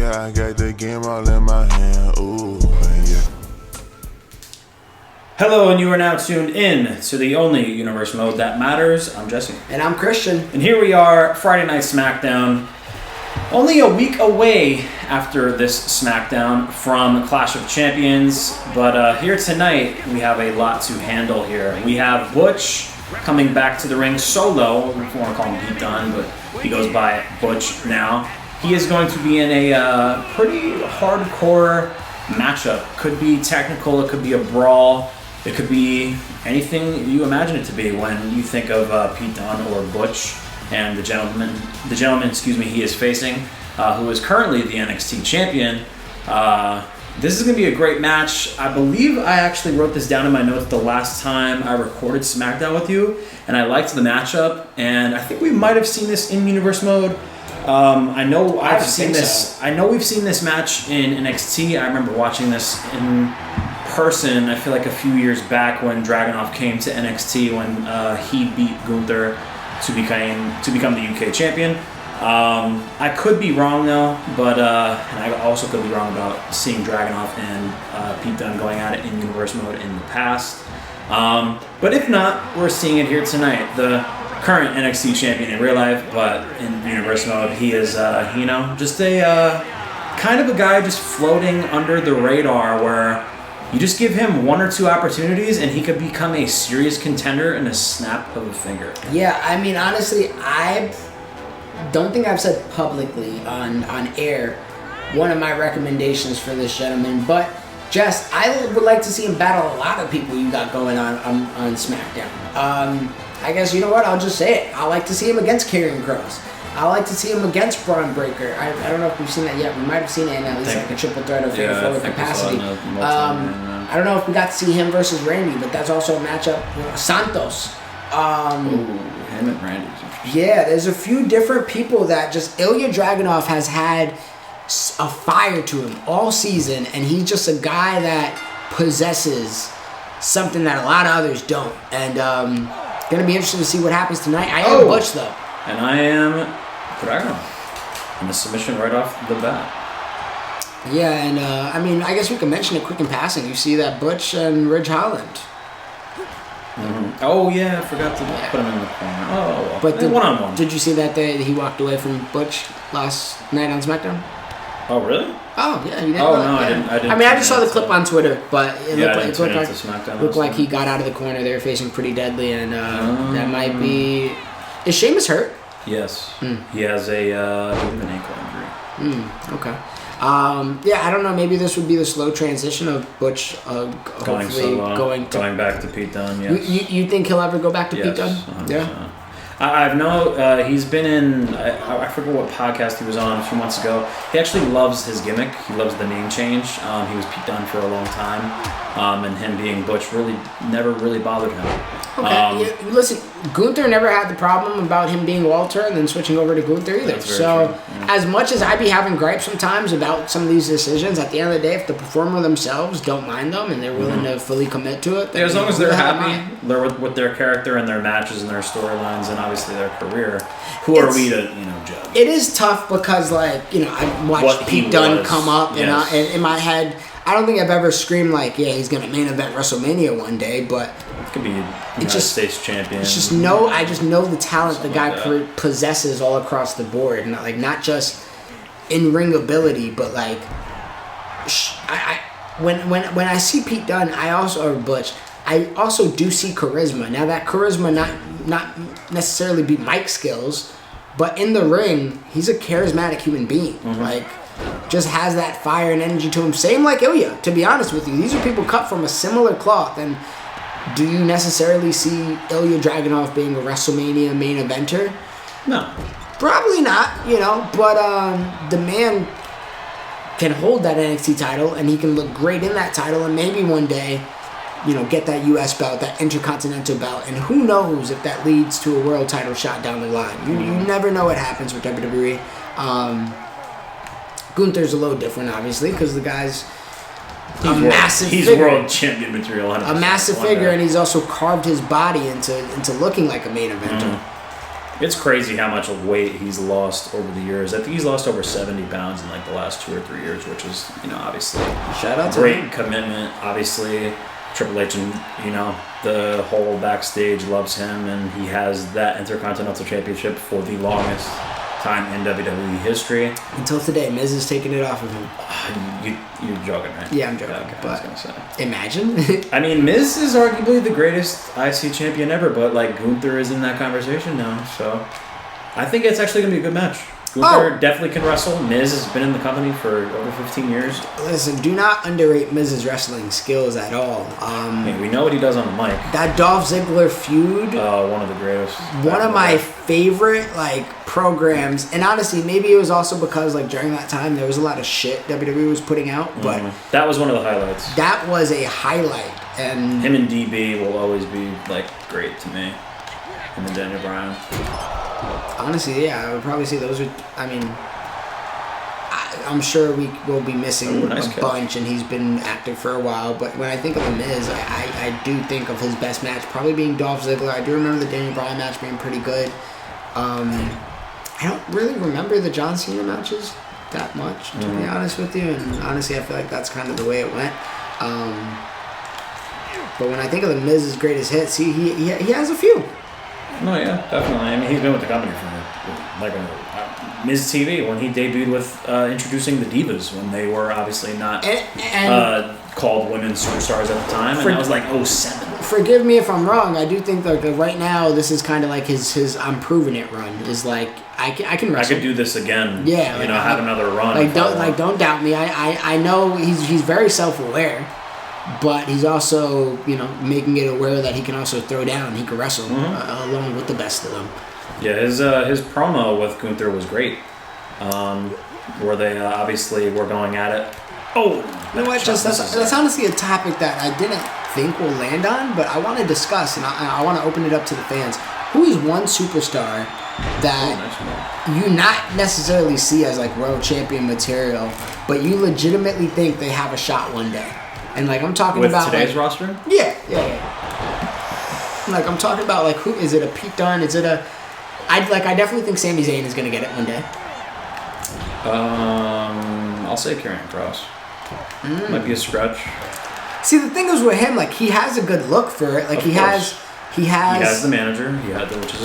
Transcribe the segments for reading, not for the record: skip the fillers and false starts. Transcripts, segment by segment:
Yeah, I got the game all in my hand. Ooh, yeah. Hello, and you are now tuned in to the only universe mode that matters. I'm Jesse. And I'm Christian. And here we are, Friday Night Smackdown. Only a week away after this Smackdown from Clash of Champions. But here tonight, we have a lot to handle here. We have Butch coming back to the ring solo. We want to call him Pete Dunne, but he goes by Butch now. He is going to be in a pretty hardcore matchup. Could be technical, it could be a brawl. It could be anything you imagine it to be when you think of Pete Dunne or Butch and the gentleman he is facing, who is currently the NXT champion. This is going to be a great match. I believe I actually wrote this down in my notes the last time I recorded SmackDown with you, and I liked the matchup, and I think we might have seen this in Universe Mode. I know we've seen this match in NXT. I remember watching this in person, I feel like a few years back when Dragunov came to NXT when he beat Gunther to become the UK champion. I could be wrong though, but and I also could be wrong about seeing Dragunov and Pete Dunne going at it in Universe Mode in the past. But if not, we're seeing it here tonight. The current NXT champion in real life, but in Universe Mode, he is just a kind of a guy just floating under the radar where you just give him one or two opportunities and he could become a serious contender in a snap of a finger. Yeah, I mean, honestly, I don't think I've said publicly on air one of my recommendations for this gentleman, but Jess, I would like to see him battle a lot of people you got going on SmackDown. I guess, you know what, I'll just say it. I like to see him against Karrion Kross. I like to see him against Braun Breaker. I don't know if we've seen that yet. We might have seen it in at least like a triple threat of fatal forward capacity. I don't know if we got to see him versus Randy, but that's also a matchup. Santos. Him and Randy. Yeah, there's a few different people that just Ilja Dragunov has had a fire to him all season, and he's just a guy that possesses something that a lot of others don't. And gonna be interesting to see what happens tonight. I am Butch though. And I am Dragunov. And a submission right off the bat. Yeah, and I mean, I guess we can mention it quick in passing. You see that Butch and Ridge Holland. Mm-hmm. Oh yeah, I forgot to put him in the corner. Oh, but one-on-one. Did you see that he walked away from Butch last night on SmackDown? Oh really? Oh yeah, you didn't. Oh no, yeah. I didn't. I mean, I just saw the clip on Twitter, but it looked like he got out of the corner. They were facing pretty deadly, and that might be. Is Sheamus hurt? Yes, he has a an ankle injury. Okay. Yeah, I don't know. Maybe this would be the slow transition of Butch going back to Pete Dunne. Yes. You think he'll ever go back to Pete Dunne? 100%. Yeah. I've he's been in, I forget what podcast he was on a few months ago. He actually loves his gimmick. He loves the name change. He was Pete Dunne for a long time, and him being Butch never really bothered him. Okay, listen, Gunther never had the problem about him being Walter and then switching over to Gunther either. So, as much as I'd be having gripes sometimes about some of these decisions, at the end of the day, if the performer themselves don't mind them and they're willing to fully commit to it, as long as they're happy with their character and their matches and their storylines and obviously their career, who are we to judge? It is tough because I watched Pete Dunne come up and in my head, I don't think I've ever screamed he's gonna main event WrestleMania one day, but it could be United States champion. It's just I just know the talent the guy possesses all across the board, and not just in ring ability, but when I see Pete Dunne, Butch, I also do see charisma. Now that charisma not necessarily be mic skills, but in the ring, he's a charismatic human being. Just has that fire and energy to him. Same like Ilja, to be honest with you. These are people cut from a similar cloth. And do you necessarily see Ilja Dragunov being a WrestleMania main eventer? No. Probably not, but the man can hold that NXT title, and he can look great in that title, and maybe one day, get that US belt, that Intercontinental belt, and who knows if that leads to a world title shot down the line. You never know what happens with WWE. Gunther's a little different, obviously, because the guy's massive figure. He's world champion material. A massive figure, and he's also carved his body into looking like a main eventer. It's crazy how much weight he's lost over the years. I think he's lost over 70 pounds in like the last 2 or 3 years, which is, obviously shout out to great him. commitment. Obviously, Triple H and, the whole backstage loves him, and he has that Intercontinental Championship for the longest time in WWE history. Until today, Miz is taking it off of him. You're joking, right? Yeah, I'm joking. Okay, but I was gonna say. imagine. I mean, Miz is arguably the greatest IC champion ever, but like Gunther is in that conversation now, so I think it's actually gonna be a good match. Gunther definitely can wrestle. Miz has been in the company for over 15 years. Listen, do not underrate Miz's wrestling skills at all. I mean, we know what he does on the mic. That Dolph Ziggler feud. One of the greatest. One of my favorite programs, and honestly, maybe it was also because during that time there was a lot of shit WWE was putting out, but that was one of the highlights. That was a highlight, and him and DB will always be great to me. Him and Daniel Bryan. Honestly, yeah, I would probably say those are. I mean, I'm sure we will be missing a bunch, and he's been active for a while. But when I think of The Miz, I do think of his best match probably being Dolph Ziggler. I do remember the Daniel Bryan match being pretty good. I don't really remember the John Cena matches that much, to be honest with you. And honestly, I feel like that's kind of the way it went. But when I think of The Miz's greatest hits, he has a few. No, yeah, definitely. I mean, he's been with the company for Miz TV when he debuted with introducing the Divas when they were obviously not called women superstars at the time, and that was 07. Forgive me if I'm wrong. I do think right now this is kind of his I'm proving it run is I can wrestle. I could do this again. Yeah, have another run. Don't doubt me. I know he's very self-aware. But he's also, making it aware that he can also throw down. He can wrestle along with the best of them. Yeah, his promo with Gunther was great. Where they obviously were going at it. Oh, you know what? That's honestly a topic that I didn't think we'll land on, but I want to discuss, and I want to open it up to the fans. Who is one superstar that you not necessarily see as world champion material, but you legitimately think they have a shot one day? And I'm talking with about today's roster. Yeah. I'm talking about who is it? A Pete Dunne? Is it a? I definitely think Sami Zayn is gonna get it one day. I'll say Karrion Kross. Might be a stretch. See, the thing is with him, he has a good look for it. He has the manager.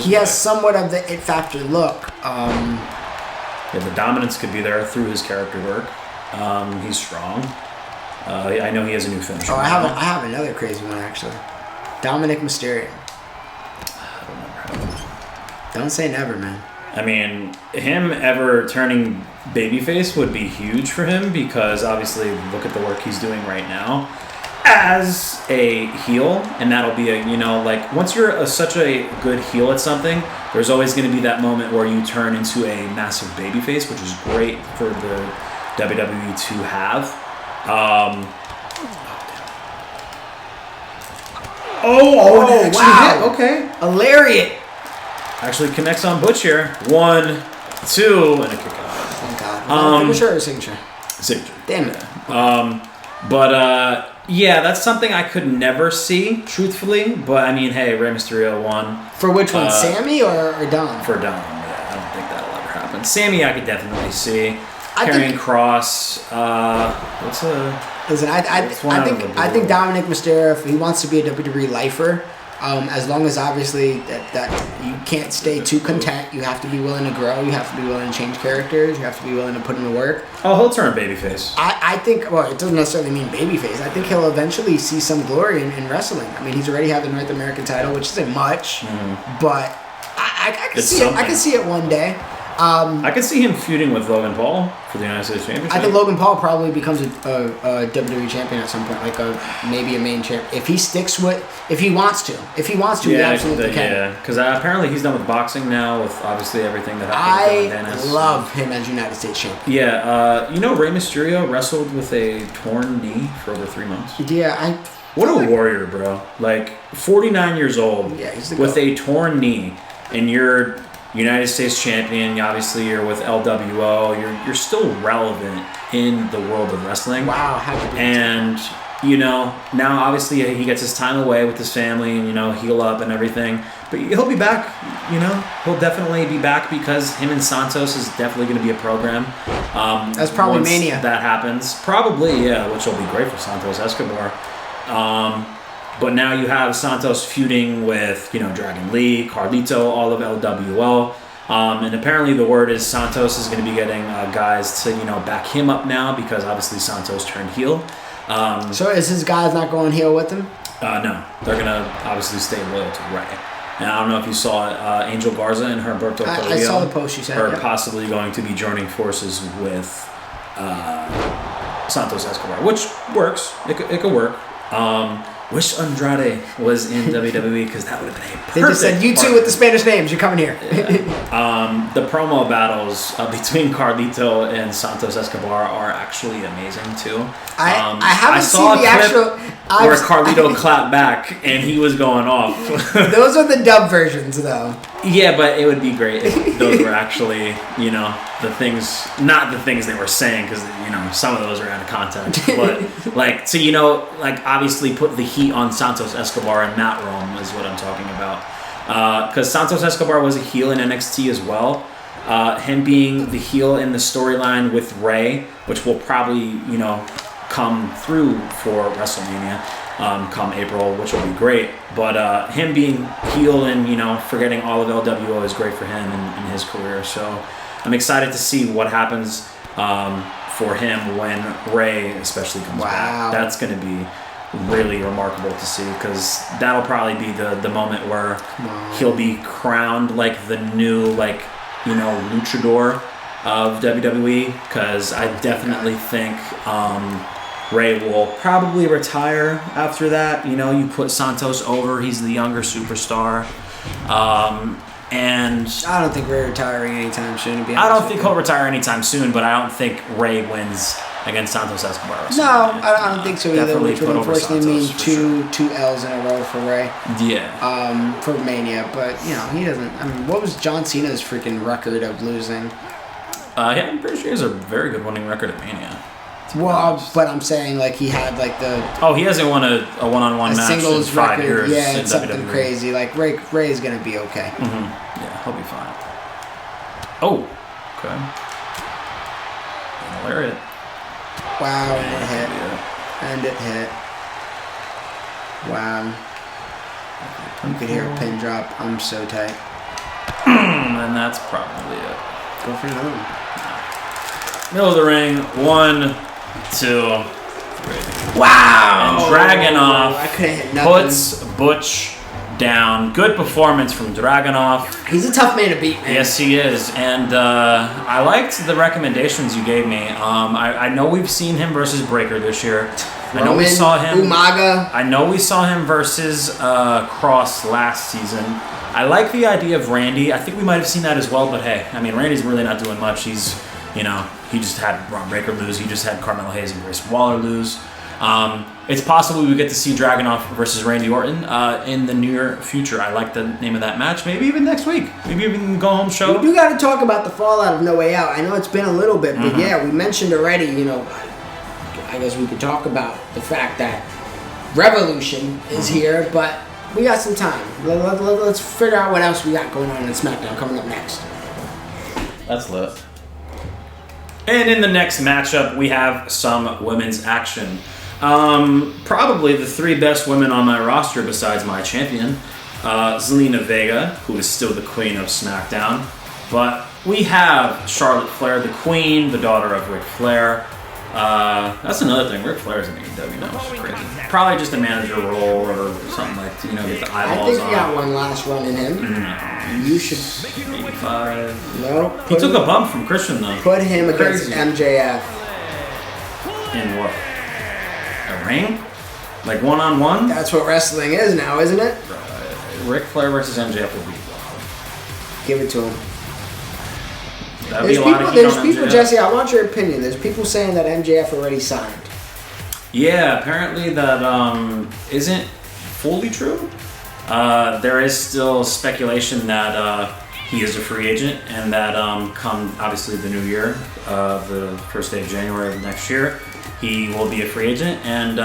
He has somewhat of the it factor look. The dominance could be there through his character work. He's strong. I know he has a new finisher. I have another crazy one actually. Dominic Mysterio. I don't remember him. Don't say never, man. I mean, him ever turning babyface would be huge for him because obviously look at the work he's doing right now as a heel, and that'll be once you're such a good heel at something, there's always going to be that moment where you turn into a massive babyface, which is great for the WWE to have. Wow. Okay. A lariat. Actually connects on Butch here. 1, 2, and a kick out. Thank God. Signature or signature? Signature. Damn it. Yeah, that's something I could never see, truthfully. But I mean, hey, Rey Mysterio won. For which one, Sammy or Dom? For Dom, yeah. I don't think that'll ever happen. Sammy, I could definitely see. Karrion Kross. Listen, I think Dominic Mysterio, if he wants to be a WWE lifer, as long as obviously that you can't stay too content, you have to be willing to grow, you have to be willing to change characters, you have to be willing to put in the work. Oh, he'll turn babyface. I think, well, it doesn't necessarily mean babyface. I think he'll eventually see some glory in wrestling. I mean, he's already had the North American title, which isn't much, but I can see it. I can see it one day. I could see him feuding with Logan Paul for the United States Championship. I think Logan Paul probably becomes a WWE champion at some point, maybe a main champ. If he sticks with, if he wants to, he absolutely can. Yeah, because apparently he's done with boxing now, with obviously everything that happened. I love him as United States champion. Yeah, Rey Mysterio wrestled with a torn knee for over 3 months. Yeah, What a warrior, bro! 49 years old, with a torn knee, and you're United States champion. Obviously, you're with LWO. You're still relevant in the world of wrestling. Wow, and now obviously he gets his time away with his family and heal up and everything. But he'll be back, you know. He'll definitely be back because him and Santos is definitely going to be a program. That's probably once Mania. that happens. Probably, yeah, which will be great for Santos Escobar. But now you have Santos feuding with, you know, Dragon Lee, Carlito, all of LWO. And apparently the word is Santos is going to be getting guys to, you know, back him up now because obviously Santos turned heel. So is his guys not going heel with him? No, they're going to obviously stay loyal to Ray. And I don't know if you saw Angel Garza and Herberto Carrillo. I saw the post you said. Are possibly going to be joining forces with Santos Escobar, which works. It could work. Wish Andrade was in WWE because that would have been a perfect. They just said, you two with the Spanish names, you're coming here. Yeah. The promo battles between Carlito and Santos Escobar are actually amazing too. I haven't seen the actual. Where Carlito clapped back and he was going off. Those are the dub versions, though. Yeah, but it would be great if those were actually, you know, the things, not the things they were saying, because, you know, some of those are out of context. But, like, so, you know, like, obviously put the heat on Santos Escobar and Matt Rome is what I'm talking about. Because Santos Escobar was a heel in NXT as well. Him being the heel in the storyline with Ray, which will probably, you know, come through for WrestleMania come April, which will be great. But him being heel and, you know, forgetting all of LWO is great for him and his career. So I'm excited to see what happens for him when Ray especially comes back. That's going to be really remarkable to see because that'll probably be the moment where he'll be crowned like the new, like, you know, luchador of WWE, because I definitely think Ray will probably retire after that. You know, you put Santos over, he's the younger superstar. And I don't think Ray retiring anytime soon, to be honest. I don't think he'll retire anytime soon, but I don't think Ray wins against Santos Escobar. No, I don't think so either, which would unfortunately mean two L's in a row for Ray. Yeah. For Mania, but, you know, he doesn't. I mean, what was John Cena's freaking record of losing? Yeah, I'm pretty sure he has a very good winning record at Mania. Well, but I'm saying, like, he had, like, the... Oh, he hasn't won a one-on-one match singles in 5 record. years. Yeah, in it's something WWE. crazy. Like, Ray's going to be okay. Mm-hmm. Yeah, he'll be fine. Oh, okay. Lariat. Wow, and it hit. And it hit. Wow. You could hear a pin drop. I'm so tight. And that's probably it. Go for another one. Middle of the ring. 1, 2, 3. Wow! And Dragunov I couldn't hit nothing. puts Butch down. Good performance from Dragunov. He's a tough man to beat, man. Yes, he is. And I liked the recommendations you gave me. I know we've seen him versus Breaker this year. I know we saw him. Umaga. I know we saw him versus Cross last season. I like the idea of Randy. I think we might have seen that as well, but hey, I mean, Randy's really not doing much. He's, you know, he just had Ron Breaker lose. He just had Carmelo Hayes and Grayson Waller lose. It's possible we get to see Dragunov versus Randy Orton in the near future. I like the name of that match. Maybe even next week. Maybe even go home show. We do got to talk about the fallout of No Way Out. I know it's been a little bit, but yeah, we mentioned already, you know, I guess we could talk about the fact that Revolution is here, but we got some time. Let's figure out what else we got going on in SmackDown coming up next. That's lit. And in the next matchup, we have some women's action. Probably the 3 best women on my roster besides my champion, Zelina Vega, who is still the queen of SmackDown. But we have Charlotte Flair, the queen, the daughter of Ric Flair. That's another thing. Ric Flair's in AEW now, which is crazy. Probably just a manager role or something like, you know, get the eyeballs on. I think you got one last run in him. No. You should... 85. No. He took a bump from Christian, though. Put him against Crazy. MJF. In what? A ring? Like one-on-one? That's what wrestling is now, isn't it? Ric Flair versus MJF would be wild. Give it to him. That'd be a lot of heat There's on people, MJF. Jesse, I want your opinion. There's people saying that MJF already signed. Yeah, apparently that isn't fully true. There is still speculation that he is a free agent, and that come obviously the new year, the first day of January of next year, he will be a free agent, and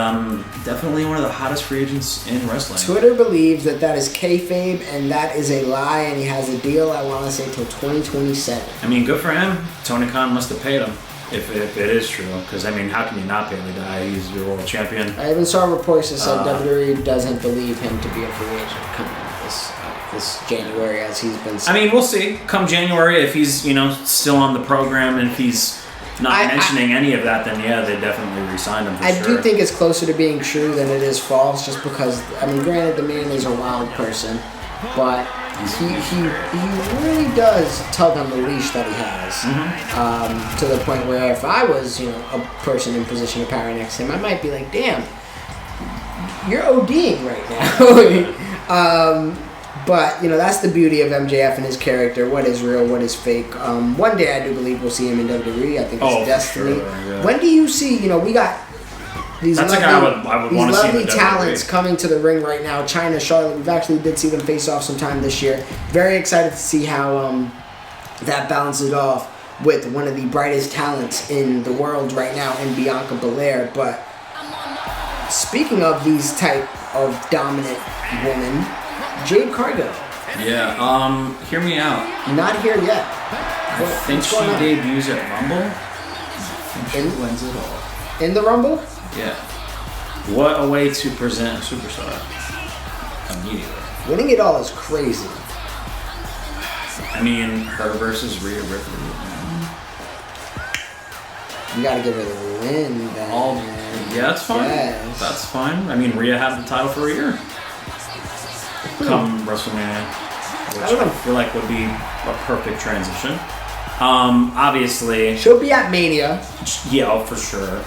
definitely one of the hottest free agents in wrestling. Twitter believes that that is kayfabe, and that is a lie, and he has a deal, I want to say, till 2027. I mean, good for him. Tony Khan must have paid him, if it is true. Because, I mean, how can you not pay the guy? He's your world champion. I even saw reports that said WWE doesn't believe him to be a free agent coming this January, as he's been saying. I mean, we'll see. Come January, if he's, still on the program, and if he's not mentioning any of that, then yeah, they definitely re-signed him for sure. I do think it's closer to being true than it is false, just because, I mean, granted, the man is a wild person, but he really does tug on the leash that he has, to the point where if I was, a person in position of power next to him, I might be like, damn, you're ODing right now. But, that's the beauty of MJF and his character. What is real, what is fake. One day I do believe we'll see him in WWE. I think it's destiny. Sure, yeah. When do you see, we got these lovely talents coming to the ring right now. Chyna, Charlotte, we've actually did see them face off sometime this year. Very excited to see how that balances off with one of the brightest talents in the world right now in Bianca Belair. But speaking of these type of dominant women, Jade Cargill. Yeah, hear me out. Not here yet. I think she debuts at Rumble. I think she wins it all. In the Rumble? Yeah. What a way to present a superstar. Immediately. Winning it all is crazy. I mean, her versus Rhea Ripley. You gotta give her the win, then. Yeah, that's fine. Yes. That's fine. I mean, Rhea had the title for a year. Come WrestleMania, which I feel like would be a perfect transition. Obviously, she'll be at Mania. Yeah, for sure.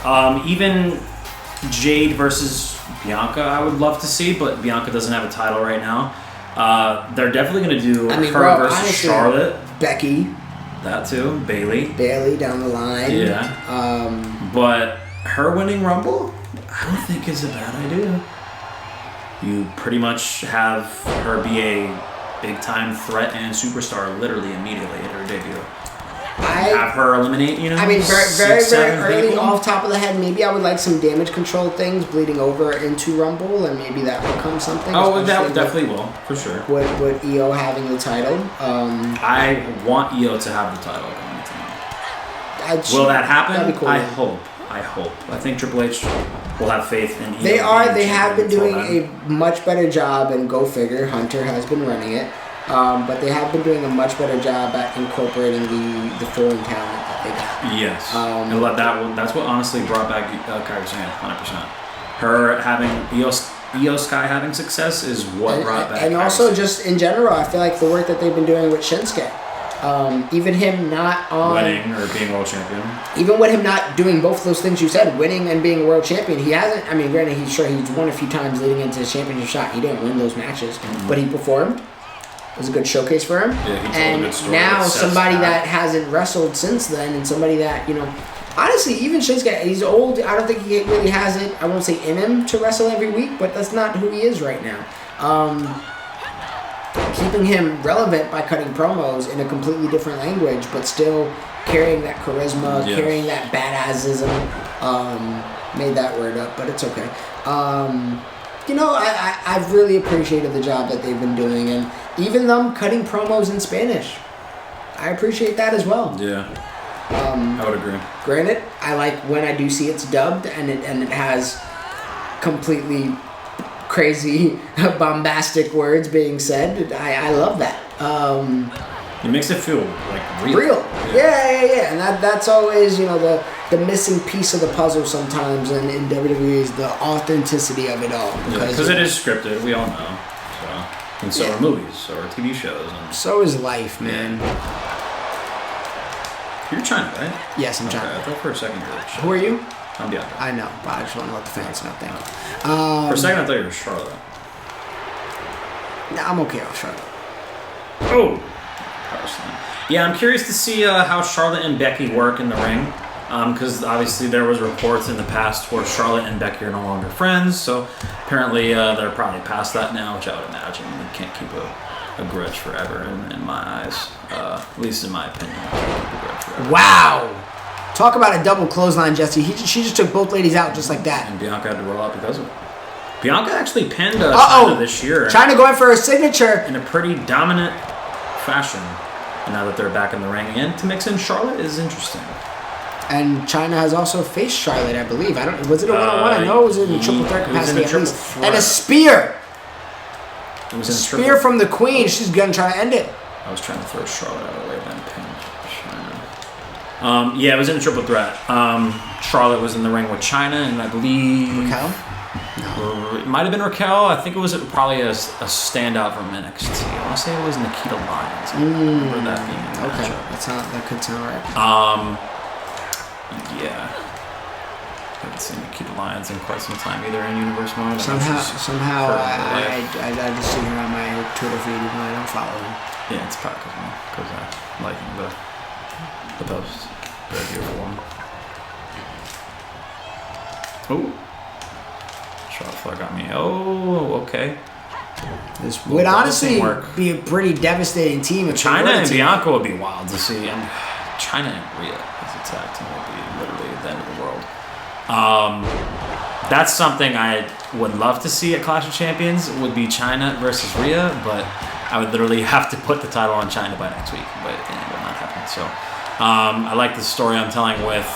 Even Jade versus Bianca, I would love to see, but Bianca doesn't have a title right now. They're definitely going to do her versus honestly, Charlotte. Becky. That too. Bayley down the line. Yeah. But her winning Rumble, I don't think is a bad idea. You pretty much have her be a big-time threat and superstar literally immediately at her debut. Have her eliminate, I mean, very early people. Off top of the head, maybe I would like some damage control things bleeding over into Rumble, and maybe that becomes something. Oh, that definitely will, for sure. With Io having the title. I want Io to have the title going tonight. Will that happen? That'd be cool. I hope. I think Triple H will have faith in Io. They have been doing a much better job, and go figure, Hunter has been running it. But they have been doing a much better job at incorporating the foreign talent that they got. Yes. And that's what honestly brought back Kairi Sane, 100%. Her having Io Sky having success is what brought back. And also just in general, I feel like the work that they've been doing with Shinsuke. Even him not winning or being world champion. Even with him not doing both of those things you said, winning and being a world champion, he hasn't. I mean, granted, he's won a few times leading into his championship shot. He didn't win those matches, but he performed. It was a good showcase for him. Yeah, he told and a good story. Now somebody that hasn't wrestled since then, and somebody that honestly, even Shinsuke, he's old. I don't think he really has it. I won't say in him to wrestle every week, but that's not who he is right now. Keeping him relevant by cutting promos in a completely different language, but still carrying that charisma, carrying that badassism. Made that word up, but it's okay. I've really appreciated the job that they've been doing, and even them cutting promos in Spanish. I appreciate that as well. Yeah. I would agree. Granted, I like when I do see it's dubbed and it has completely crazy, bombastic words being said. I love that. It makes it feel like real. Yeah. And that's always, the missing piece of the puzzle sometimes in WWE is the authenticity of it all. Because it is scripted, we all know. And so are movies, so are TV shows. And so is life, man. You're Chyna, right? Yes, I'm Chyna. I thought for a second you were Who are you? I'm Bianca. I know, but I just want to let the fans know. Thank you. For a second I thought you were Charlotte. Nah, I'm okay with Charlotte. Oh! Yeah, I'm curious to see how Charlotte and Becky work in the ring. Because obviously there was reports in the past where Charlotte and Becky are no longer friends, so apparently they're probably past that now, which I would imagine. They can't keep a a grudge forever in my eyes. At least in my opinion. Wow. Talk about a double clothesline, Jesse. She just took both ladies out just like that. And Bianca had to roll out because of it. Bianca actually pinned Chyna this year. Chyna going for her signature. In a pretty dominant fashion. And now that they're back in the ring again, to mix in Charlotte is interesting. And Chyna has also faced Charlotte, I believe. Was it a one-on-one? I know it was in a triple threat capacity at least. And a spear. It was in a spear from the Queen. She's gonna try to end it. I was trying to throw Charlotte out of the way, then pinned Chyna. Yeah, it was in a triple threat. Charlotte was in the ring with Chyna, and I believe Raquel. No. It might have been Raquel. I think it was probably a standout from NXT. I want to say it was Nikita Lyons. I remember that being in the matchup. That could sound right. Yeah. I haven't seen Nikita Lyons in quite some time either in Universe mode. Somehow I just see her on my Twitter feed even though I don't follow him. Yeah, it's probably because I like the post. Very beautiful one. Oh. Shot flag got me. Oh, okay. This would honestly be a pretty devastating team. If Chyna and Bianca would be wild to see. And Chyna and Rhea as a tag team would be literally the end of the world. That's something I would love to see at Clash of Champions, would be Chyna versus Rhea, but I would literally have to put the title on Chyna by next week, but it will not happen. So I like the story I'm telling with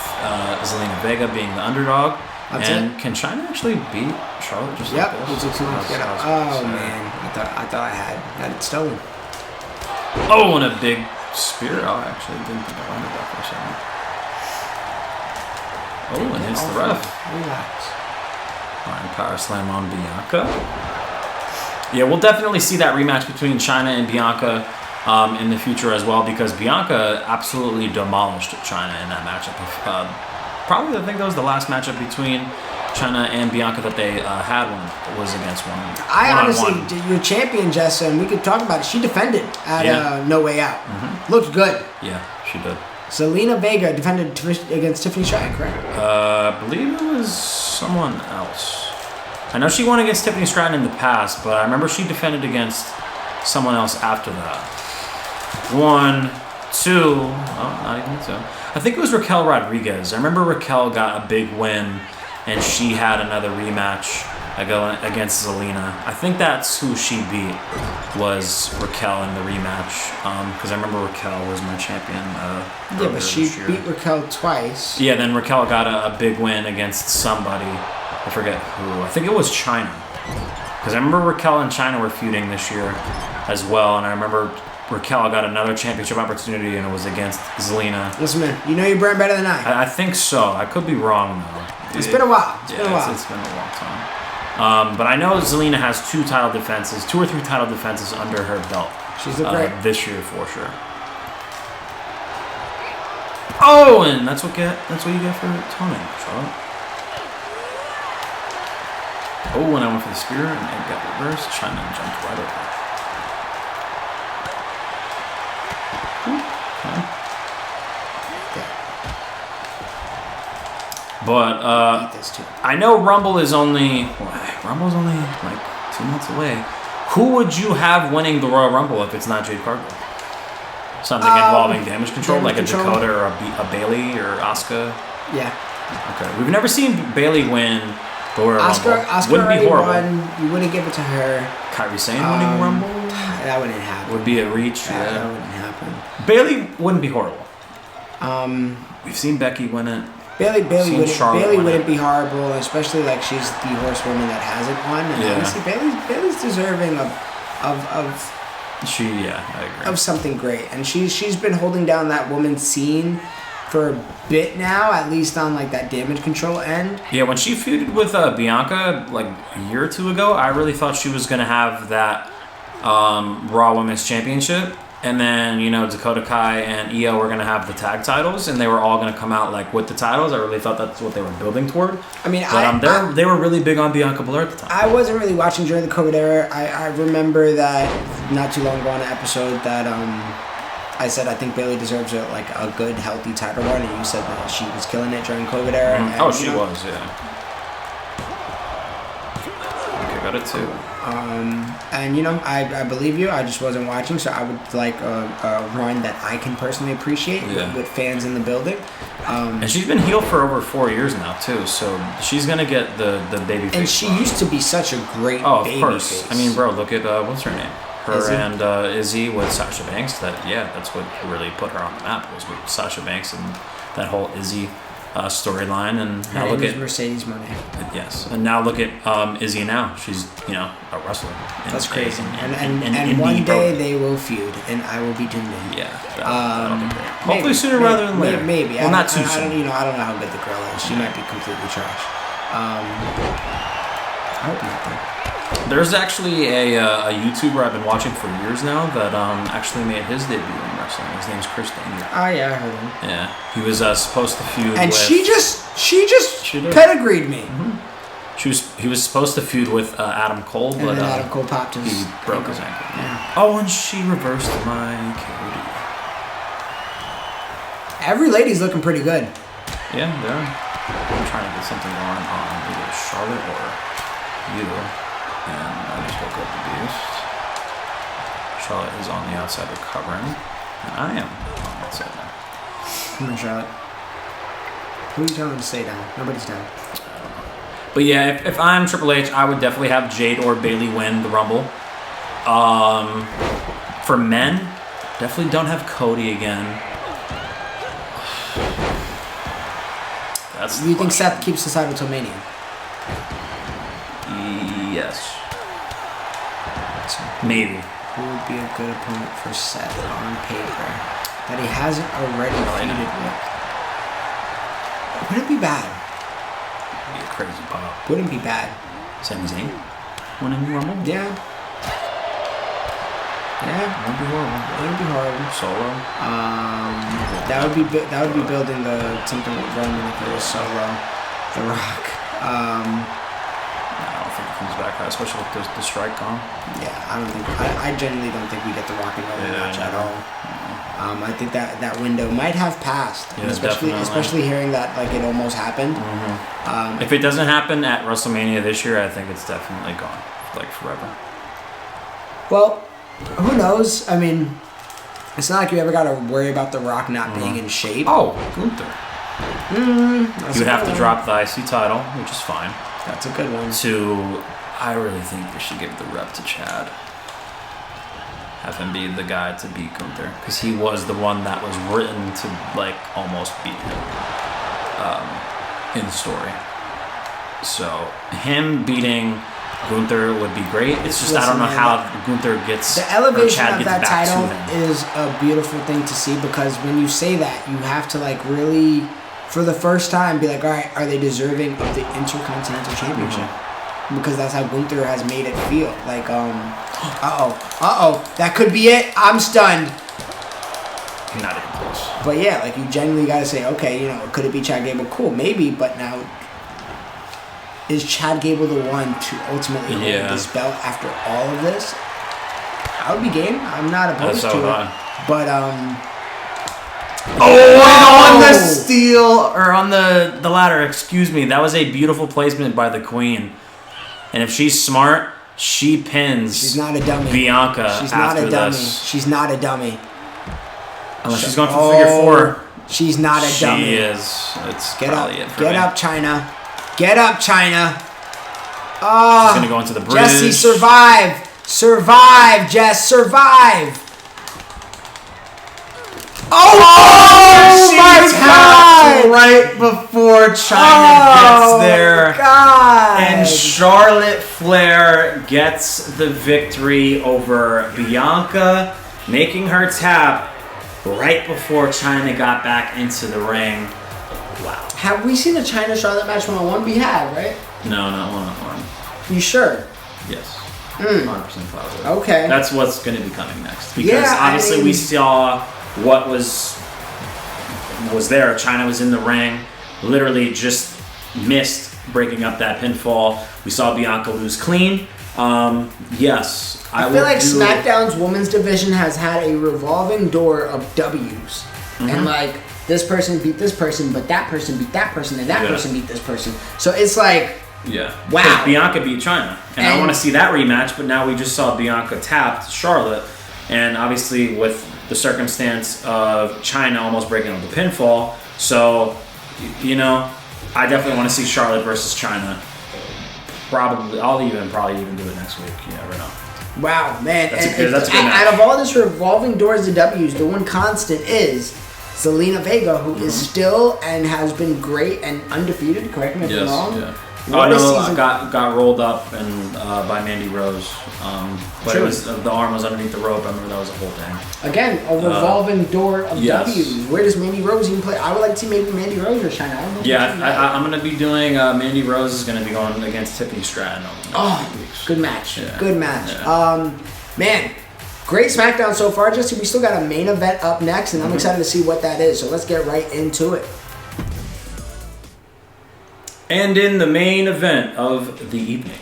Zelina Vega being the underdog. Can Chyna actually beat Charlotte just like this? Man, I thought I had it stolen. Oh, and a big spear. Oh, I actually didn't think I wanted that for a second. Oh, and hits the ref. Relax. Flying power slam on Bianca. Yeah, we'll definitely see that rematch between Chyna and Bianca in the future as well, because Bianca absolutely demolished Chyna in that matchup. Probably, I think that was the last matchup between Chyna and Bianca that they had when it was against one. Honestly, your champion, Jess, and we could talk about it. She defended at No Way Out. Looked good. Yeah, she did. Zelina Vega defended against Tiffany Stratton, correct? I believe it was someone else. I know she won against Tiffany Stratton in the past, but I remember she defended against someone else after that. 1, 2, not even 2. I think it was Raquel Rodriguez. I remember Raquel got a big win, and she had another rematch against Zelina. I think that's who she beat, was Raquel in the rematch, because I remember Raquel was my champion. Yeah, but she beat Raquel twice. Yeah, then Raquel got a big win against somebody. I forget who. I think it was Chyna, because I remember Raquel and Chyna were feuding this year as well, and I remember Raquel got another championship opportunity, and it was against Zelina. Listen, man, you know your brand better than I. I think so. I could be wrong, though. It's been a while. It's been a long time. But I know Zelina has 2 or 3 title defenses under her belt. She's looked great this year for sure. Oh, and that's what you get for toning, Charlotte. Oh, and I went for the spear, and it got reversed. Chyna jumped right over. But I know Rumble is only like 2 months away. Who would you have winning the Royal Rumble if it's not Jade Cargill? Something involving damage control, like a Dakota or a Bayley or Asuka? Yeah. Okay. We've never seen Bayley win the Royal Rumble. Asuka wouldn't be horrible. Won. You wouldn't give it to her. Kairi Sane winning Rumble? That wouldn't happen. Would be a reach. That wouldn't happen. Bayley wouldn't be horrible. We've seen Becky win it. Bayley wouldn't be horrible, especially like she's the horsewoman that hasn't won. And honestly, Bayley's deserving I agree. of something great, and she's been holding down that woman's scene for a bit now, at least on like that damage control end. Yeah, when she feuded with Bianca like a year or 2 ago, I really thought she was gonna have that Raw Women's Championship. And then, Dakota Kai and Io were going to have the tag titles, and they were all going to come out like with the titles. I really thought that's what they were building toward. I mean, they were really big on Bianca Belair at the time. I wasn't really watching during the COVID era. I remember that not too long ago on an episode that I said I think Bayley deserves a good, healthy title run, and you said that she was killing it during COVID era. Mm-hmm. She was, yeah. Okay, got doubt it too. And you know, I believe you. I just wasn't watching, so I would like a run that I can personally appreciate with fans in the building. And she's been heel for over 4 years now too, so she's gonna get the baby face. And she used to be such a great of course. Face. I mean, bro, look at what's her name? Her Izzy. and Izzy with Sasha Banks. That's what really put her on the map, was with Sasha Banks and that whole Izzy storyline. And now look at Mercedes Moné. Yes, and now look at Izzy now. She's a wrestler. That's crazy. And one day they will feud, and I will be tuned in. Yeah, that'll be great. Hopefully sooner rather than later. Maybe. Well, not too soon. I don't know how good the girl is. She might be completely trash. I hope not though. There's actually a YouTuber I've been watching for years now that actually made his debut in wrestling. His name's Chris Danger. Oh yeah, I heard him. Yeah, he was supposed to feud and with... she just pedigreed me. Mm-hmm. He was supposed to feud with Adam Cole, but then Adam Cole popped his... He broke his ankle. Yeah. Oh, and she reversed my KOD. Every lady's looking pretty good. Yeah, they are. I'm trying to get something on either Charlotte or you. And I just woke up the beast. Charlotte is on the outside recovering. And I am on the outside now. Come on, Charlotte. Who are you telling to stay down? Nobody's down. But yeah, if I'm Triple H, I would definitely have Jade or Bayley win the Rumble. For men, definitely don't have Cody again. Do you think Seth keeps the title till Mania? Yes. Maybe. Who would be a good opponent for Seth on paper that he hasn't already feuded with? Wouldn't be bad. Be a crazy pop. Wouldn't be bad. Sami Zayn winning the Rumble? Yeah. Yeah. Wouldn't be horrible. Wouldn't be horrible. Solo. That would be building something with Roman if it was Solo. The Rock. I don't think it comes back, especially with the strike gone. Yeah, I genuinely don't think we get the Rock and Roman match at all. I think that window might have passed, yeah, especially hearing that like it almost happened. Mm-hmm. If it doesn't happen at WrestleMania this year, I think it's definitely gone, like forever. Well, who knows? I mean, it's not like you ever got to worry about the Rock not being in shape. Oh, Gunther. You would have to drop the IC title, which is fine. That's a good one. I really think they should give the rep to Chad. Have him be the guy to beat Gunther, because he was the one that was written to like almost beat him in the story. So him beating Gunther would be great. It's just I don't know how Gunther gets the elevation Chad of gets that back title to him. is a beautiful thing to see, because when you say that, you have to like really, for the first time, be like, all right, are they deserving of the Intercontinental Championship? Because that's how Gunther has made it feel. Like, that could be it. I'm stunned. Not even close. But yeah, like you genuinely got to say, okay, you know, could it be Chad Gable? Cool, maybe. But now, is Chad Gable the one to ultimately hold this belt after all of this? I would be game. I'm not opposed to it. But on the steel or on the ladder, excuse me. That was a beautiful placement by the Queen. And if she's smart, she pins. She's not a dummy. Bianca. She's not a dummy. This. She's not a dummy. Unless she's going for figure four. She's not a dummy. She is. It's get probably up. it for Get me. up, Chyna. Get up, Chyna. She's gonna go into the bridge. Jesse, survive. Survive, Jess. Survive. Oh my God! Right before Chyna gets there. God. And Charlotte Flair gets the victory over Bianca, making her tap right before Chyna got back into the ring. Wow. Have we seen a Chyna Charlotte match one-on-one? We have, right? No, not one-on-one. You sure? Yes. 100% positive. Okay. That's what's going to be coming next. Because obviously we saw what was there. Chyna was in the ring, literally just missed breaking up that pinfall. We saw Bianca lose clean. Yes. I feel like SmackDown's women's division has had a revolving door of W's. And like, this person beat this person, but that person beat that person, and that person beat this person. So it's like, Yeah. Wow. Because Bianca beat Chyna. And I want to see that rematch, but now we just saw Bianca tapped Charlotte. And obviously with the circumstance of Chyna almost breaking up the pinfall. So, you know, I definitely want to see Charlotte versus Chyna. Probably, I'll probably even do it next week. You never know. Wow, man. That's a good match. Out of all this revolving doors of W's, the one constant is Zelina Vega, who is still and has been great and undefeated. Correct me if I'm wrong. Yeah. Got rolled up and by Mandy Rose, but it was the arm was underneath the rope. I remember that was a whole thing. Again, a revolving door of W's. Where does Mandy Rose even play? I would like to see maybe Mandy Rose or Chyna. I don't know. Yeah, I'm gonna be doing. Mandy Rose is gonna be going against Tiffany Stratton. Good match. Yeah. Good match. Yeah. Man, great SmackDown so far. Jesse, we still got a main event up next, and I'm excited to see what that is. So let's get right into it. And in the main event of the evening,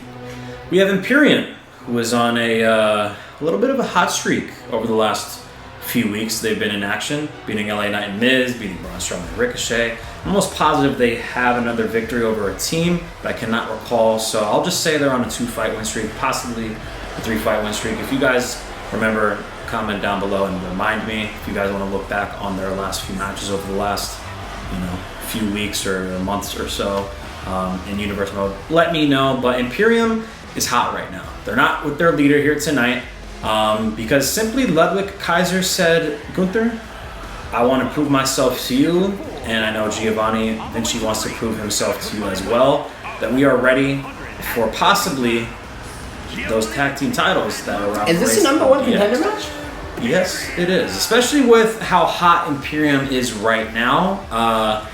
we have Imperium, who is on a little bit of a hot streak over the last few weeks. They've been in action, beating LA Knight and Miz, beating Braun Strowman and Ricochet. I'm almost positive they have another victory over a team, but I cannot recall. So I'll just say they're on a 2-fight win streak, possibly a 3-fight win streak. If you guys remember, comment down below and remind me. If you guys want to look back on their last few matches over the last, few weeks or months or so. In Universe mode, let me know. But Imperium is hot right now. They're not with their leader here tonight because simply Ludwig Kaiser said, Gunther, I want to prove myself to you, and I know Giovanni Vinci wants to prove himself to you as well, that we are ready for possibly those tag team titles that are around. Is this the number one contender match? Yes, it is. Especially with how hot Imperium is right now.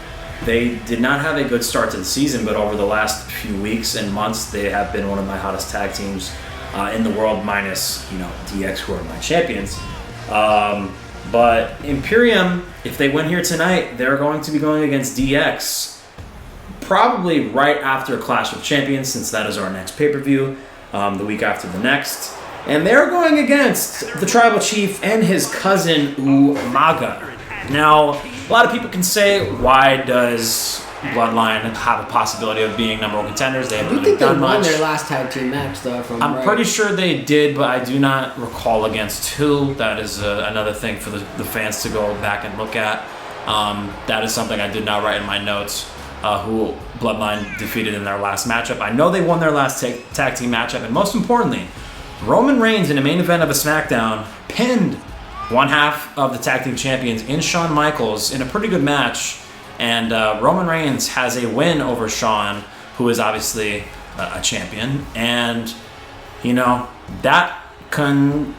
They did not have a good start to the season, but over the last few weeks and months, they have been one of my hottest tag teams in the world, minus, DX, who are my champions. But Imperium, if they win here tonight, they're going to be going against DX probably right after Clash of Champions, since that is our next pay-per-view, the week after the next. And they're going against the Tribal Chief and his cousin, Umaga. Now, a lot of people can say, why does Bloodline have a possibility of being number one contenders? They haven't really done much. I think they won their last tag team match, though. I'm pretty sure they did, but I do not recall against who. That is another thing for the fans to go back and look at. That is something I did not write in my notes, who Bloodline defeated in their last matchup. I know they won their last tag team matchup, and most importantly, Roman Reigns in the main event of a SmackDown pinned one half of the tag team champions in Shawn Michaels in a pretty good match. And Roman Reigns has a win over Shawn, who is obviously a champion. And, that can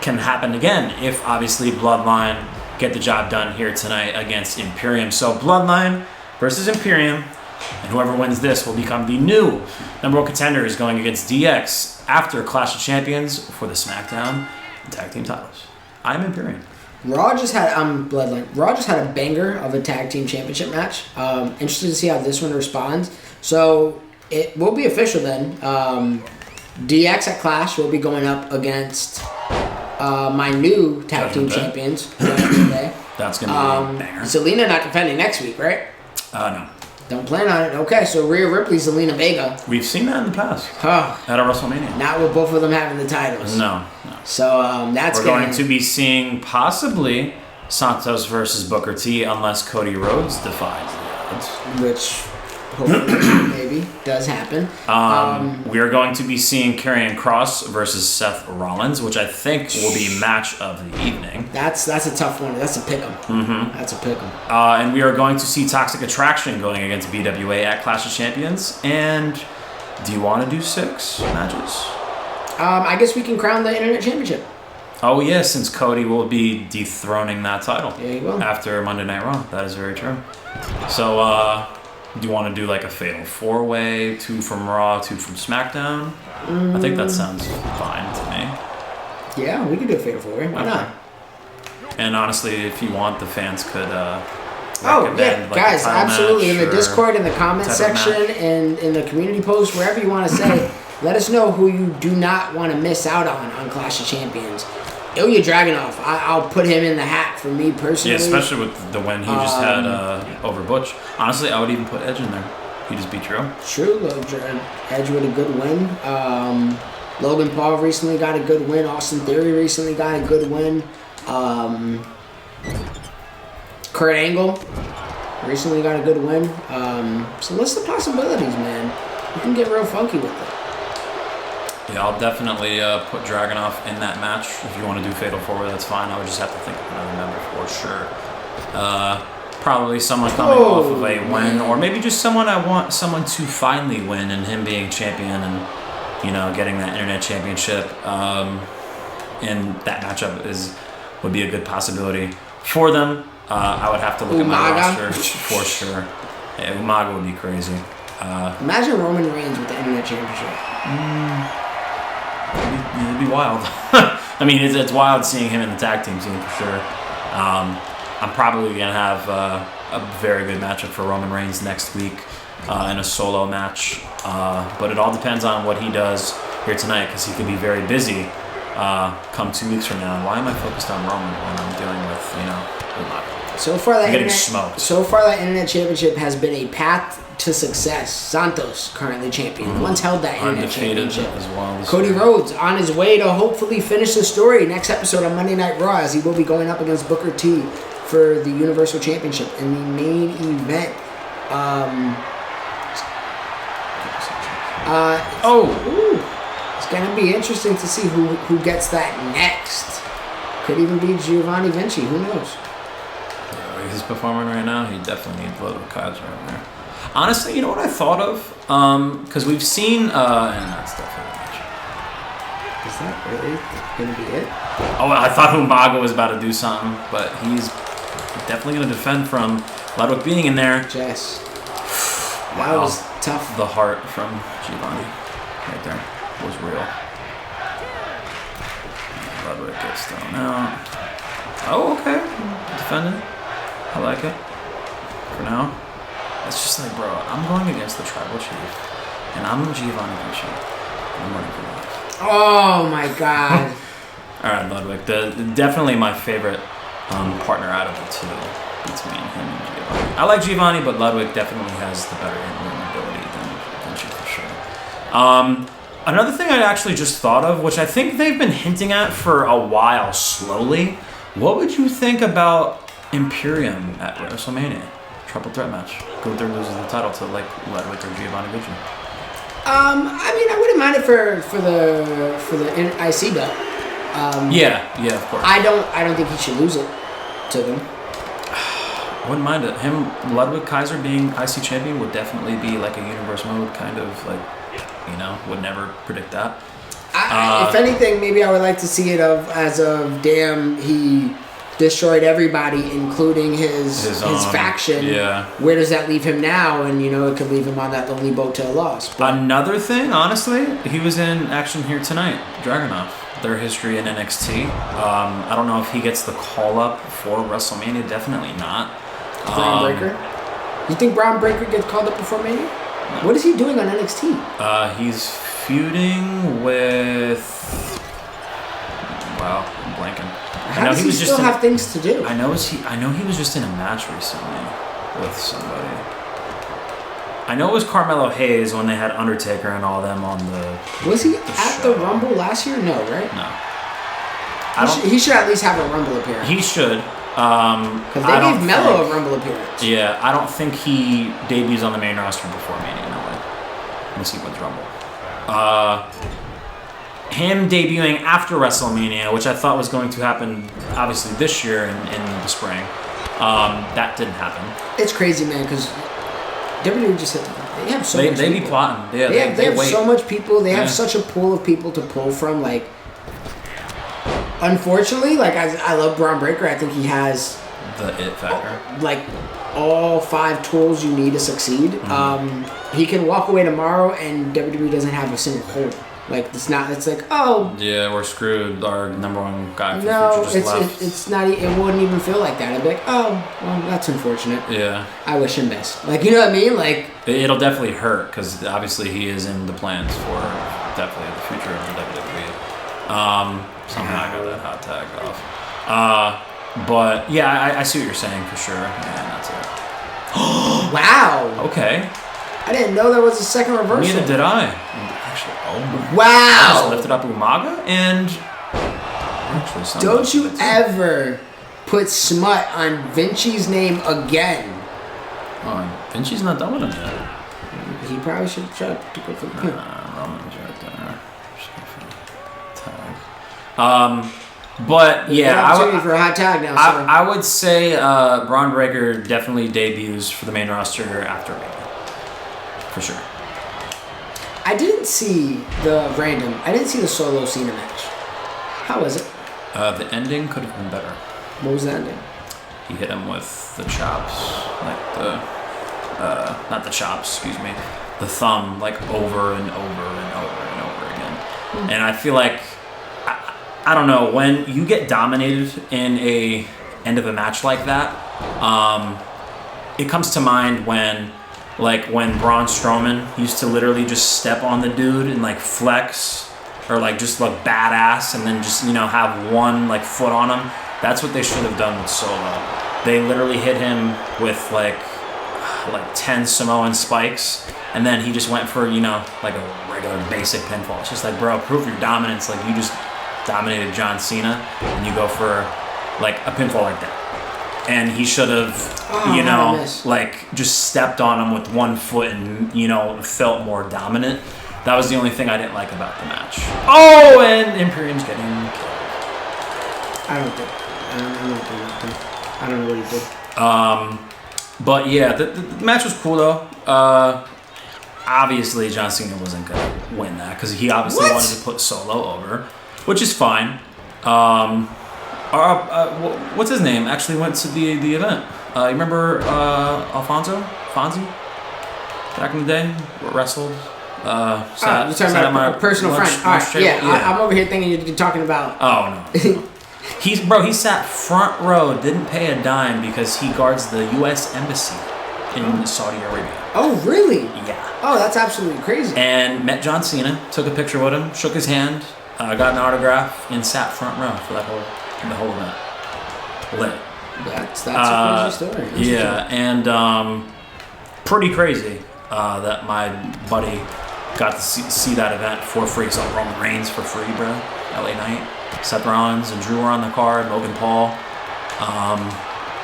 happen again if obviously Bloodline get the job done here tonight against Imperium. So Bloodline versus Imperium, and whoever wins this will become the new number one contenders going against DX after Clash of Champions for the SmackDown tag team titles. I'm Imperium. Raw just had Bloodline. Raw just had a banger of a tag team championship match. Interested to see how this one responds. So it will be official then. DX at Clash will be going up against my new tag team champions. That's gonna be a banger. Zelina not defending next week, right? No. Don't plan on it. Okay, so Rhea Ripley, Zelina Vega. We've seen that in the past. At a WrestleMania. Not with both of them having the titles. No. So that's we're going to be seeing possibly Santos versus Booker T, unless Cody Rhodes defies the odds. Which hopefully maybe does happen. We are going to be seeing Karrion Kross versus Seth Rollins, which I think will be match of the evening. That's a tough one. That's a pick'em. Mm-hmm. That's a pick'em. And we are going to see Toxic Attraction going against BWA at Clash of Champions. And do you want to do 6 matches? I guess we can crown the Internet Championship. Oh, yeah, since Cody will be dethroning that title after Monday Night Raw. That is very true. So, do you want to do like a fatal 4-way, 2 from Raw, 2 from SmackDown? I think that sounds fine to me. Yeah, we could do a fatal 4-way. Why not? And honestly, if you want, the fans could guys, absolutely. In the Discord, in the comment section, and in the community post, wherever you want to say, let us know who you do not want to miss out on Clash of Champions. Ilja Dragunov, I'll put him in the hat for me personally. Yeah, especially with the win he just had over Butch. Honestly, I would even put Edge in there. He just beat Drew. True, Edge with a good win. Logan Paul recently got a good win. Austin Theory recently got a good win. Kurt Angle recently got a good win. So list of possibilities, man. You can get real funky with it. Yeah, I'll definitely put Dragunov in that match. If you want to do Fatal 4-Way, that's fine. I would just have to think of another member for sure. Probably someone coming off of a win, or maybe just someone I want someone to finally win, and him being champion and, you know, getting that internet championship. And that matchup would be a good possibility for them. I would have to look at my roster for sure. Yeah, Umaga would be crazy. Imagine Roman Reigns with the internet championship. It'd be wild. I mean, it's wild seeing him in the tag team scene for sure. I'm probably going to have a very good matchup for Roman Reigns next week in a solo match. But it all depends on what he does here tonight, because he could be very busy come 2 weeks from now. And why am I focused on Roman when I'm dealing with, you know, Umaga? So far, that internet championship has been a path to success. Santos, currently champion, once held that internet championship as well. Cody Rhodes on his way to hopefully finish the story next episode on Monday Night Raw, as he will be going up against Booker T for the Universal Championship in the main event. It's gonna be interesting to see who gets that next. Could even be Giovanni Vinci. Who knows? He's performing right now. He definitely needs a little Kaiser in there. Honestly, you know what I thought of? Because we've seen, and that's definitely not. Is that really gonna be it? Oh, I thought Umaga was about to do something, but he's definitely gonna defend from Ludwig being in there. Jess. Wow. That was tough. The heart from Giovanni right there was real. Ludwig gets thrown out. Oh, okay. Defending. I like it. For now. It's just like, bro, I'm going against the Tribal Chief, and I'm Giovanni Vinci. I'm running for life. Oh my God. All right, Ludwig. Definitely my favorite partner out of the two between him and Giovanni. I like Giovanni, but Ludwig definitely has the better in-ring ability than Vinci for sure. Another thing I actually just thought of, which I think they've been hinting at for a while slowly. What would you think about Imperium at WrestleMania? Triple threat match. Gunther loses the title to like Ludwig or Giovanni Vinci. I mean, I wouldn't mind it for the IC belt. Yeah, of course. I don't think he should lose it to them. I wouldn't mind it. Him, Ludwig Kaiser being IC champion would definitely be like a universe mode kind of like, you know, would never predict that. If anything, maybe I would like to see it as damn, he destroyed everybody, including his faction. Yeah. Where does that leave him now? And, you know, it could leave him on that lonely boat to a loss. But another thing, honestly, he was in action here tonight. Dragunov. Their history in NXT. I don't know if he gets the call up for WrestleMania. Definitely not. Braun Breaker? You think Braun Breaker gets called up before Mania? No. What is he doing on NXT? He's feuding with... Wow, I'm blanking. How does he still have things to do? I know he was just in a match recently with somebody. I know it was Carmelo Hayes when they had Undertaker and all them on the... Was he at the Rumble last year? No, right? No. He should at least have a Rumble appearance. He should. Because they gave Melo a Rumble appearance. Yeah, I don't think he debuts on the main roster before Mania. No way. Unless he wins Rumble. Him debuting after WrestleMania, which I thought was going to happen, obviously, this year in the spring. That didn't happen. It's crazy, man, because WWE just they have so much. They people. be plotting. Yeah, they have so much people. They have such a pool of people to pull from. Like, unfortunately, like I love Braun Breaker. I think he has the it factor. Like all 5 tools you need to succeed. Mm-hmm. He can walk away tomorrow, and WWE doesn't have a single hole. Like it's not. It's like, oh yeah, we're screwed. Our number one guy for no, future just left. It's not. It wouldn't even feel like that. I'd be like, oh, well, that's unfortunate. Yeah. I wish him best. Like, you know what I mean? Like it'll definitely hurt because obviously he is in the plans for definitely the future of the WWE. Somehow I got that hot tag off. But yeah, I see what you're saying for sure. And that's it. Wow. Okay. I didn't know there was a second reversal. Neither did I. Actually, oh my. Wow. I just lifted up Umaga and actually don't you ever put smut on Vinci's name again. Oh, Vinci's not done with him yet. He probably should try to go for the pin. Roman's right there. Tag. But yeah, opportunity for a hot tag now. I would say Braun Breaker definitely debuts for the main roster after Mania, for sure. I didn't see the Solo Cena match. How was it? The ending could have been better. What was the ending? He hit him with the chops, like not the chops, excuse me, the thumb, like over and over and over and over again. And I feel like, I don't know, when you get dominated in a end of a match like that, it comes to mind when Braun Strowman used to literally just step on the dude and like flex or like just look badass and then just, have one like foot on him. That's what they should have done with Solo. They literally hit him with like 10 Samoan spikes, and then he just went for, like a regular basic pinfall. It's just like, bro, prove your dominance. Like, you just dominated John Cena, and you go for like a pinfall like that. And he should have, just stepped on him with one foot and, felt more dominant. That was the only thing I didn't like about the match. Oh, and Imperium's getting killed. I don't know what he did. But yeah, the match was cool though. Obviously, John Cena wasn't gonna win that because he obviously wanted to put Solo over, which is fine. What's his name? Actually went to the event. You remember Fonzie? Back in the day, wrestled. You're talking about a personal friend. All right, I'm over here thinking you're talking about. Oh no. He sat front row, didn't pay a dime because he guards the U.S. Embassy in Saudi Arabia. Oh, really? Yeah. Oh, that's absolutely crazy. And met John Cena, took a picture with him, shook his hand, got an autograph, and sat front row for the whole event. Lit. That's a crazy story. Yeah, and pretty crazy that my buddy got to see that event for free. Saw Roman Reigns for free, bro. LA Knight. Seth Rollins and Drew were on the card. Logan Paul.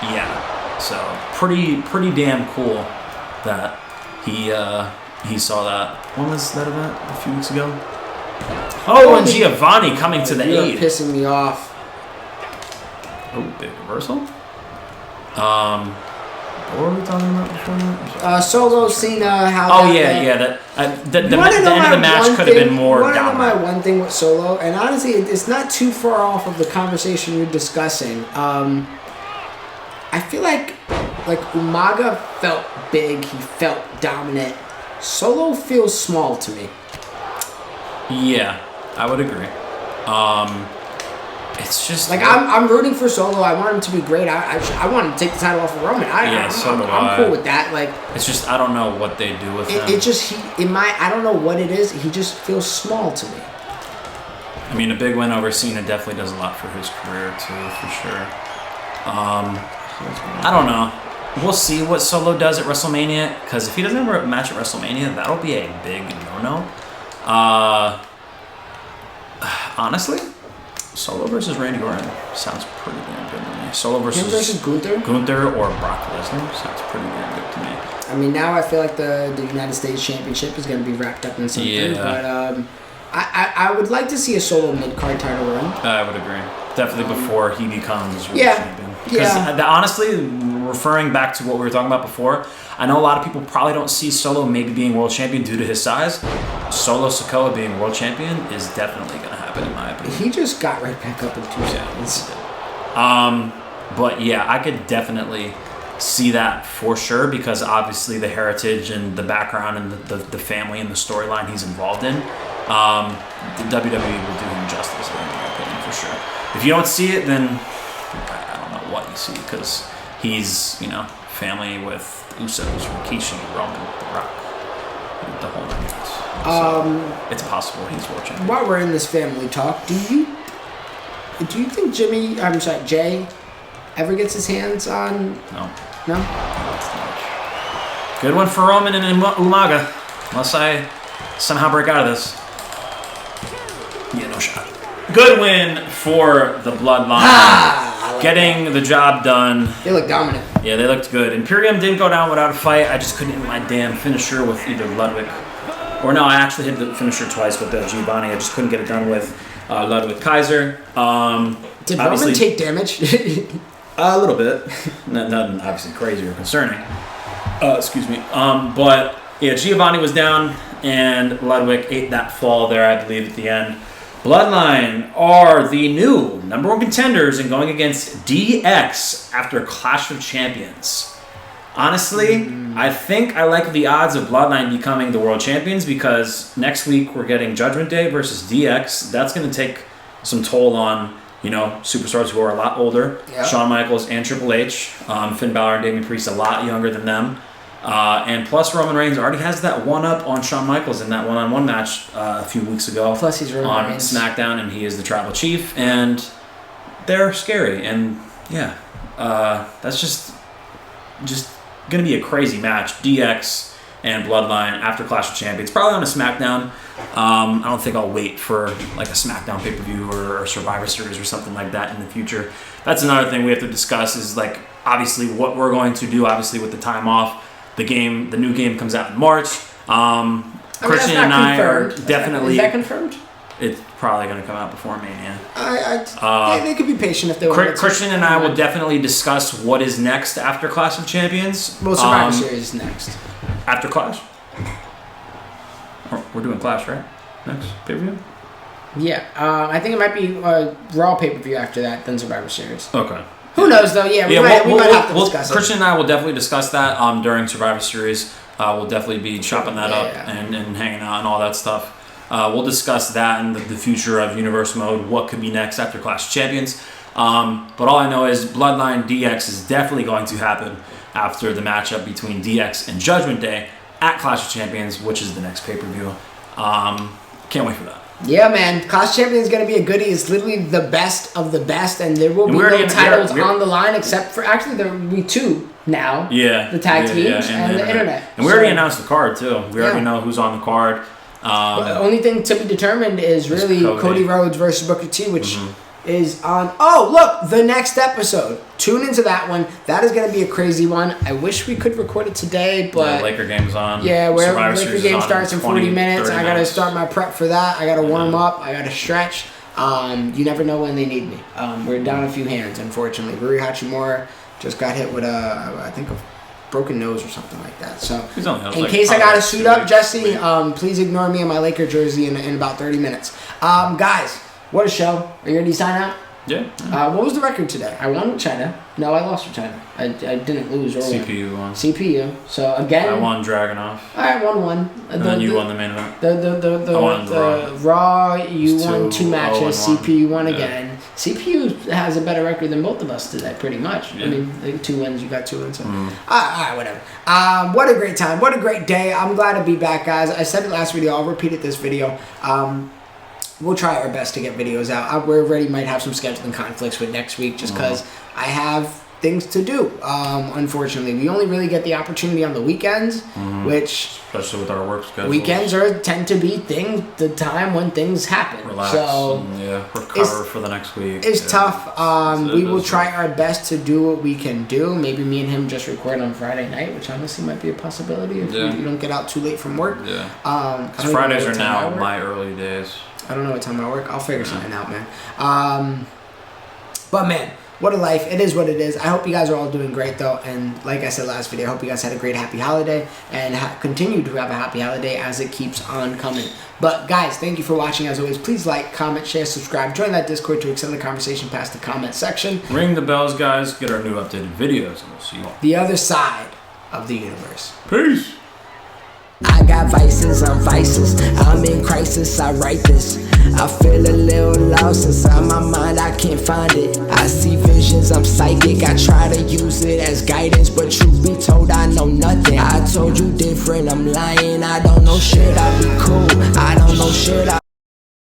Yeah. So pretty damn cool that he saw that. When was that event? A few weeks ago. Oh, and Giovanni coming to the aid. You're pissing me off. Oh, big reversal. What were we talking about before that? Solo Cena. The end of the match could have been more dominant. I want to know my one thing with Solo, and honestly, it's not too far off of the conversation you're discussing. I feel like Umaga felt big, he felt dominant. Solo feels small to me. Yeah, I would agree. It's just I'm rooting for Solo. I want him to be great. I want him to take the title off of Roman. I'm cool with that. It's just I don't know what they do with him. I don't know what it is. He just feels small to me. I mean, a big win over Cena definitely does a lot for his career too, for sure. I don't know. We'll see what Solo does at WrestleMania, because if he doesn't have a match at WrestleMania, that'll be a big no-no. Honestly, Solo versus Randy Orton sounds pretty damn good to me. Solo versus Gunther or Brock Lesnar sounds pretty damn good to me. I mean, now I feel like the United States Championship is going to be wrapped up in something, but I would like to see a Solo mid-card title run. I would agree. Definitely before he becomes world champion. Because honestly, referring back to what we were talking about before, I know a lot of people probably don't see Solo maybe being world champion due to his size. Solo Sikoa being world champion is definitely going to happen, in my opinion. He just got right back up in 2 seconds. But yeah, I could definitely see that for sure, because obviously the heritage and the background and the family and the storyline he's involved in, the WWE will do him justice, in my opinion, for sure. If you don't see it, then I don't know what you see, because he's, family with Usos, Rikishi, Roman, The Rock, the whole nine yards. So it's possible he's world champion. While we're in this family talk, do you think Jay ever gets his hands on? No. No? Good one for Roman and Umaga. Unless I somehow break out of this. Yeah, no shot. Good win for the Bloodline. Getting the job done. They look dominant. Yeah, they looked good. Imperium didn't go down without a fight. I just couldn't hit my damn finisher with either Ludwig. Or no, I actually hit the finisher twice with the Giovanni. I just couldn't get it done with Ludwig Kaiser. Did Roman take damage? A little bit. Nothing obviously crazy or concerning. Excuse me. But yeah, Giovanni was down, and Ludwig ate that fall there, I believe, at the end. Bloodline are the new #1 contenders and going against DX after Clash of Champions. Honestly, I think I like the odds of Bloodline becoming the world champions because next week we're getting Judgment Day versus DX. That's going to take some toll on, you know, superstars who are a lot older. Yep. Shawn Michaels and Triple H. Finn Balor and Damian Priest a lot younger than them. And plus Roman Reigns already has that one-up on Shawn Michaels in that one-on-one match a few weeks ago. Plus he's Roman on Reigns. Smackdown, and he is the tribal chief. And they're scary. And yeah, that's just going to be a crazy match. DX and Bloodline after Clash of Champions. Probably on a Smackdown. I don't think I'll wait for like a Smackdown pay-per-view or Survivor Series or something like that in the future. That's another thing we have to discuss is like obviously what we're going to do obviously with the time off. The new game comes out in March. Christian and I are definitely... Is that confirmed? It's probably going to come out before Mania. They could be patient if they want. Christian and I will definitely discuss what is next after Clash of Champions. Well, Survivor Series is next. After Clash? We're doing Clash, right? Next pay-per-view? Yeah. I think it might be Raw pay-per-view after that, then Survivor Series. Okay. Who knows, though? Yeah, we might have to discuss it. Christian and I will definitely discuss that during Survivor Series. We'll definitely be chopping that up and hanging out and all that stuff. We'll discuss that and the future of Universe Mode, what could be next after Clash of Champions. But all I know is Bloodline DX is definitely going to happen after the matchup between DX and Judgment Day at Clash of Champions, which is the next pay-per-view. Can't wait for that. Yeah, man. Clash of Champions is going to be a goodie. It's literally the best of the best, and there will be no titles on the line except for... Actually, there will be two now. Yeah. The tag teams and the internet. And we already announced the card, too. We already know who's on the card. The only thing to be determined is really Cody Rhodes versus Booker T, which is on... Oh, look! The next episode. Tune into that one. That is going to be a crazy one. I wish we could record it today, but... The Laker game's on. Yeah, where Laker game starts in 40 minutes. I got to start my prep for that. I got to warm up. I got to stretch. You never know when they need me. We're down a few hands, unfortunately. Rui Hachimura just got hit with I think a broken nose or something like that. So, in case I got to suit up, Jesse, please ignore me in my Laker jersey in about 30 minutes. Guys, what a show. Are you ready to sign out? Yeah. What was the record today? I won with Chyna. No, I lost with Chyna. I didn't lose or win. CPU won. CPU. So again, I won Dragunov. I won one. And then you won the main event. The Raw. You won 2 matches. CPU won again. CPU has a better record than both of us today, pretty much. Yeah. I mean, 2 wins. You got 2 wins. So. Alright, whatever. What a great time. What a great day. I'm glad to be back, guys. I said it last video. I'll repeat it this video. We'll try our best to get videos out. We already might have some scheduling conflicts with next week just because I have things to do. Unfortunately, we only really get the opportunity on the weekends, which especially with our work schedule. Weekends tend to be the time when things happen. Relax so and, recover for the next week. It's tough. We will try our best to do what we can do. Maybe me and him just record on Friday night, which honestly might be a possibility if you don't get out too late from work. Yeah. Because Fridays are now my early days. I don't know what time I work. I'll figure something out, man. But man, what a life. It is what it is. I hope you guys are all doing great, though. And like I said last video, I hope you guys had a great happy holiday and continue to have a happy holiday as it keeps on coming. But guys, thank you for watching. As always, please like, comment, share, subscribe. Join that Discord to extend the conversation past the comment section. Ring the bells, guys. Get our new updated videos, and we'll see you all. The other side of the universe. Peace. I got vices, I'm vices. I'm in crisis, I write this. I feel a little lost inside my mind, I can't find it. I see visions, I'm psychic. I try to use it as guidance, but truth be told, I know nothing. I told you different, I'm lying. I don't know shit, I be cool. I don't know shit,